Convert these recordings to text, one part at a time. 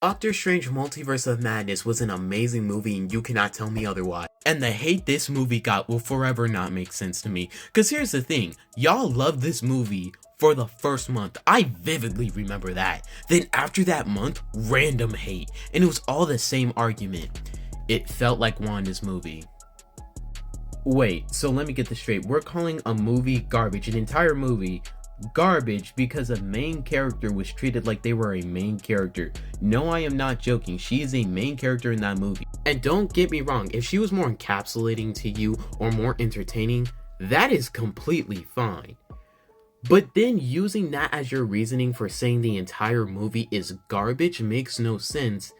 Doctor Strange Multiverse of Madness was an amazing movie and you cannot tell me otherwise. And the hate this movie got will forever not make sense to me. Cause here's the thing, y'all loved this movie for the first month. I vividly remember that. Then after that month, random hate. And it was all the same argument. It felt like Wanda's movie. Wait, so let me get this straight. We're calling a movie garbage, an entire movie garbage because a main character was treated like they were a main character. No, I am not joking. She is a main character in that movie. And don't get me wrong, if she was more encapsulating to you or more entertaining, that is completely fine. But then using that as your reasoning for saying the entire movie is garbage makes no sense,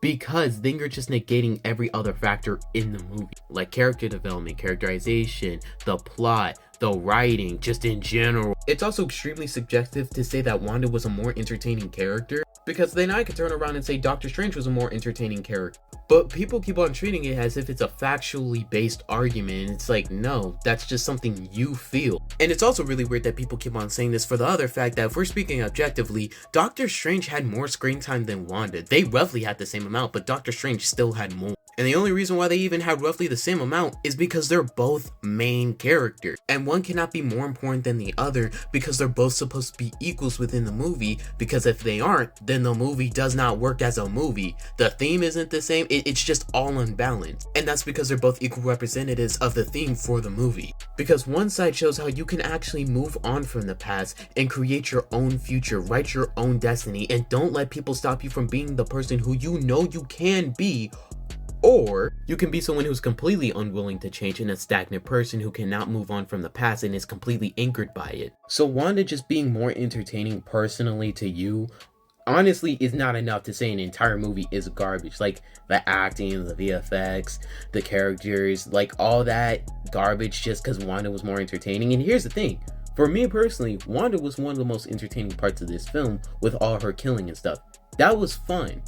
because then you're just negating every other factor in the movie, like character development, characterization, the plot, the writing, just in general. It's also extremely subjective to say that Wanda was a more entertaining character, because then I could turn around and say Doctor Strange was a more entertaining character. But people keep on treating it as if it's a factually based argument, and it's like, no, that's just something you feel. And it's also really weird that people keep on saying this for the other fact that if we're speaking objectively, Doctor Strange had more screen time than Wanda. They roughly had the same amount, but Doctor Strange still had more. And the only reason why they even had roughly the same amount is because they're both main characters. And one cannot be more important than the other because they're both supposed to be equals within the movie, because if they aren't, then the movie does not work as a movie. The theme isn't the same, it's just all unbalanced. And that's because they're both equal representatives of the theme for the movie. Because one side shows how you can actually move on from the past and create your own future, write your own destiny, and don't let people stop you from being the person who you know you can be. Or you can be someone who's completely unwilling to change and a stagnant person who cannot move on from the past and is completely anchored by it. So Wanda just being more entertaining personally to you honestly is not enough to say an entire movie is garbage. Like the acting, the VFX, the characters, like all that garbage just because Wanda was more entertaining. And here's the thing. For me personally, Wanda was one of the most entertaining parts of this film with all her killing and stuff. That was fun.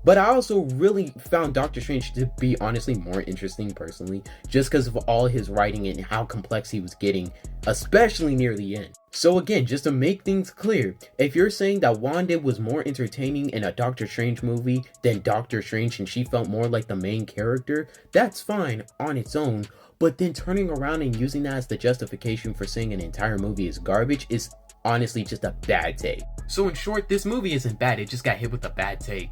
But I also really found Doctor Strange to be honestly more interesting personally, just because of all his writing and how complex he was getting, especially near the end. So again, just to make things clear, if you're saying that Wanda was more entertaining in a Doctor Strange movie than Doctor Strange and she felt more like the main character, that's fine on its own. But then turning around and using that as the justification for saying an entire movie is garbage is honestly just a bad take. So in short, this movie isn't bad, it just got hit with a bad take.